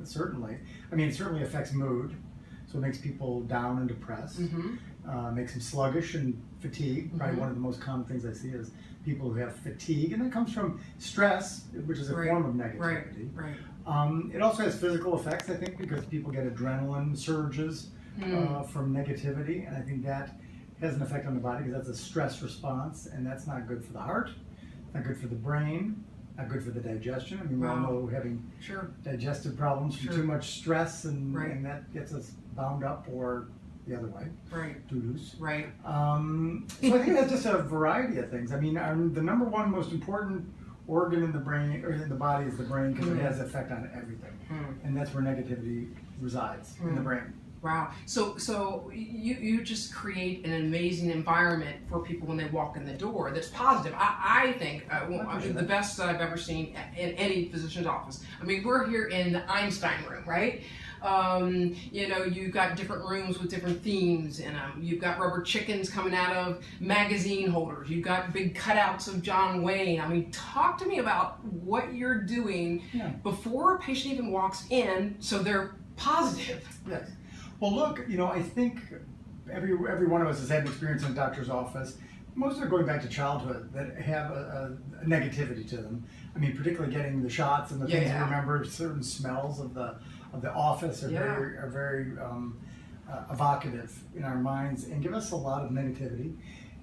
Certainly. I mean, it certainly affects mood. So it makes people down and depressed. Makes them sluggish and fatigued. Probably one of the most common things I see is people who have fatigue, and that comes from stress, which is a form of negativity. It also has physical effects, I think, because people get adrenaline surges from negativity, and I think that has an effect on the body because that's a stress response, and that's not good for the heart, not good for the brain, not good for the digestion. I mean, we all know having digestive problems from too much stress, and that gets us bound up or the other way. Doo-doos. So I think that's just a variety of things. I mean, the number one most important organ in the brain or in the body is the brain because it has an effect on everything, and that's where negativity resides in the brain. Wow. So you just create an amazing environment for people when they walk in the door that's positive. I think the best I've ever seen in any physician's office. I mean, we're here in the Einstein room, right? You know, you've got different rooms with different themes, and you've got rubber chickens coming out of magazine holders. You've got big cutouts of John Wayne. I mean, talk to me about what you're doing before a patient even walks in, so they're positive. Yes. Well, look, you know, I think every one of us has had an experience in a doctor's office. Most are going back to childhood that have a negativity to them. I mean, particularly getting the shots and the things you remember. Certain smells of the office are very evocative in our minds and give us a lot of negativity.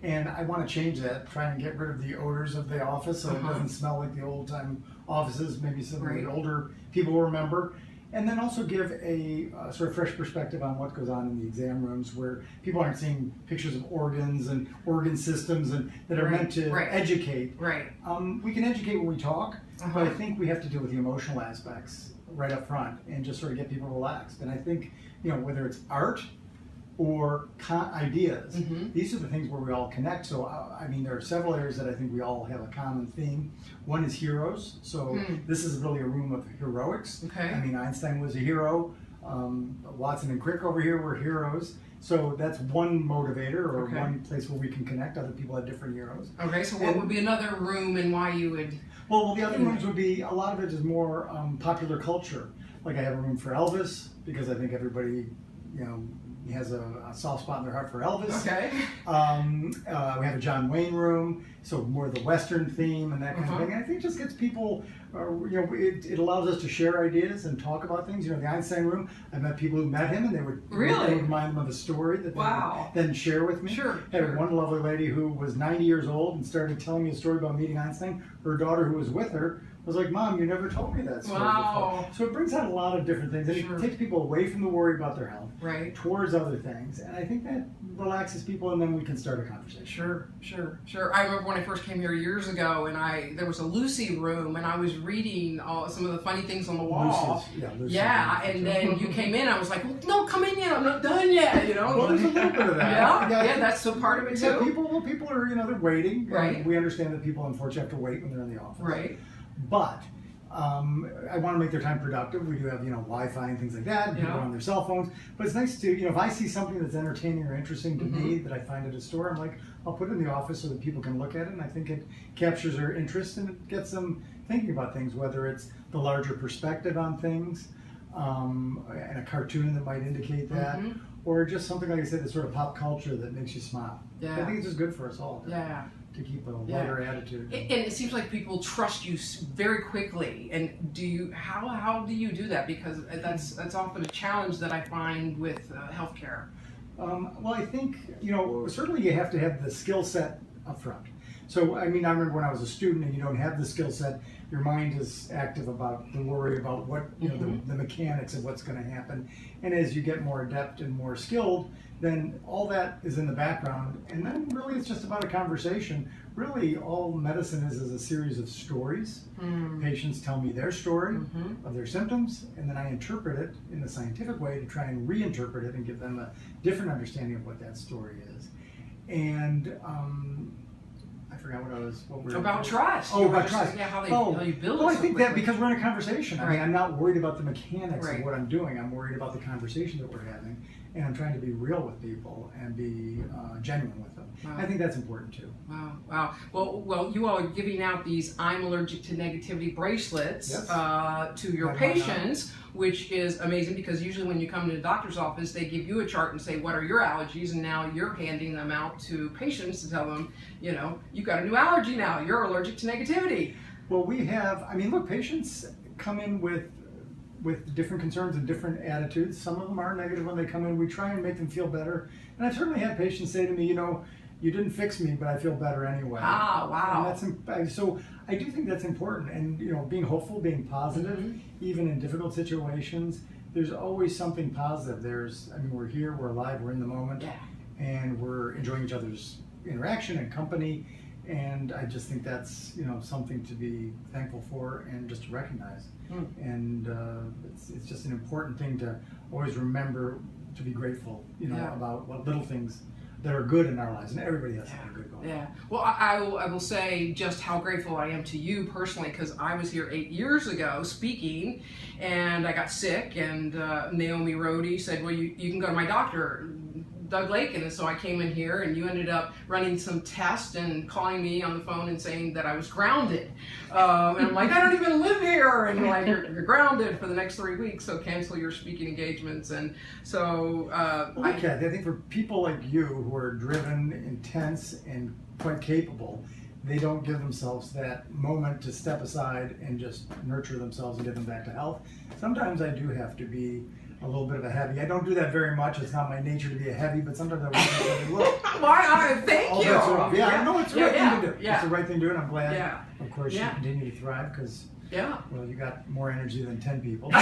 And I want to change that, try and get rid of the odors of the office so it doesn't smell like the old time offices, maybe some of the older people will remember. And then also give a sort of fresh perspective on what goes on in the exam rooms where people aren't seeing pictures of organs and organ systems and that are meant to educate. We can educate when we talk, but I think we have to deal with the emotional aspects right up front and just sort of get people relaxed. And I think, you know, whether it's art or ideas, these are the things where we all connect. So, I mean, there are several areas that I think we all have a common theme. One is heroes. So this is really a room of heroics. I mean, Einstein was a hero. Watson and Crick over here were heroes. So that's one motivator or one place where we can connect. Other people have different heroes. So what would be another room and why you would? Well, the other rooms would be, a lot of it is more popular culture. Like I have a room for Elvis because I think everybody, you know, has a soft spot in their heart for Elvis. We have a John Wayne room, so more the Western theme and that kind of thing. And I think it just gets people, you know, it allows us to share ideas and talk about things. You know, the Einstein room, I met people who met him and they would remind them of a story that they would then share with me. Had one lovely lady who was 90 years old and started telling me a story about meeting Einstein. Her daughter, who was with her, was like, "Mom, you never told me that story before." So it brings out a lot of different things. And it takes people away from the worry about their health towards other things. And I think that relaxes people, and then we can start a conversation. I remember when I first came here years ago, and there was a Lucy room, and I was reading some of the funny things on the wall. Lucy, and then you came in, I was like, well, "No, come in yet. I'm not done yet." You know. Well, there's a little bit of that. That's so part of it too. People are, you know, they're waiting. We understand that people unfortunately have to wait when they're in the office. But I want to make their time productive. We do have, you know, Wi-Fi and things like that. People are on their cell phones. But it's nice to, you know, if I see something that's entertaining or interesting to me that I find at a store, I'm like, I'll put it in the office so that people can look at it. And I think it captures their interest and it gets them thinking about things, whether it's the larger perspective on things and a cartoon that might indicate that, or just something, like I said, that's sort of pop culture that makes you smile. I think it's just good for us all. To keep a lighter attitude. And it seems like people trust you very quickly. And how do you do that? Because that's often a challenge that I find with healthcare. Well, I think, you know, certainly you have to have the skill set up front. So, I mean, I remember when I was a student and you don't have the skill set, your mind is active about the worry about what, you know, the mechanics of what's going to happen. And as you get more adept and more skilled, then all that is in the background. And then really it's just about a conversation. Really all medicine is a series of stories. Patients tell me their story of their symptoms, and then I interpret it in a scientific way to try and reinterpret it and give them a different understanding of what that story is. And forgot what we were About trust. Oh, about trust. Yeah, how you build it. Well, I so think that quickly. because we're in a conversation. I mean, I'm not worried about the mechanics Right. of what I'm doing. I'm worried about the conversation that we're having, and I'm trying to be real with people and be genuine with them. Wow. I think that's important too. Wow. Well, you all are giving out these "I'm allergic to negativity" bracelets Yes. To your patients, which is amazing because usually when you come to the doctor's office, they give you a chart and say, "What are your allergies?" And now you're handing them out to patients to tell them, you've got a new allergy now. You're allergic to negativity. Well, we have. I mean, look, patients come in with different concerns and different attitudes. Some of them are negative when they come in. We try and make them feel better. And I've certainly had patients say to me, you didn't fix me, but I feel better anyway. Ah, wow. And so I do think that's important. And being hopeful, being positive, even in difficult situations, there's always something positive. We're here, we're alive, we're in the moment, and we're enjoying each other's interaction and company. And I just think that's something to be thankful for and just to recognize. And it's just an important thing to always remember to be grateful, about what little things that are good in our lives, and everybody has something good going on. Yeah. Well, I will say just how grateful I am to you personally, because I was here 8 years ago speaking, and I got sick, and Naomi Rohde said, well, you can go to my doctor, Doug Lakin, and so I came in here, and you ended up running some tests and calling me on the phone and saying that I was grounded. And I'm like, I don't even live here, and like, you're grounded for the next 3 weeks, so cancel your speaking engagements. And so I think for people like you who are driven, intense, and quite capable, they don't give themselves that moment to step aside and just nurture themselves and get them back to health. Sometimes I do have to be a little bit of a heavy. I don't do that very much. It's not my nature to be a heavy, but sometimes I want to say, look. Thank you. I know it's the right thing to do. Yeah. It's the right thing to do, and I'm glad, of course, you Yeah. continue to thrive because, well, you got more energy than 10 people. So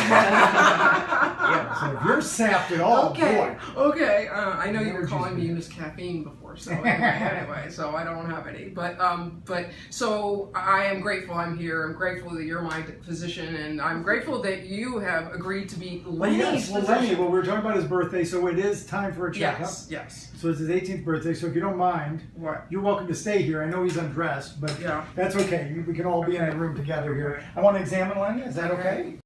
if you're sapped at all, boy. Okay. I know you were calling me Miss Caffeine before, so anyway, so I don't have any. But so I am grateful I'm here. I'm grateful that you're my physician, and I'm grateful that you have agreed to be Lenny's physician. Lenny, we were talking about his birthday, so it is time for a checkup. Yes. So it's his 18th birthday, so if you don't mind, you're welcome to stay here. I know he's undressed, but that's okay. We can all be in the room together here. I want to examine Lenny. Is that okay?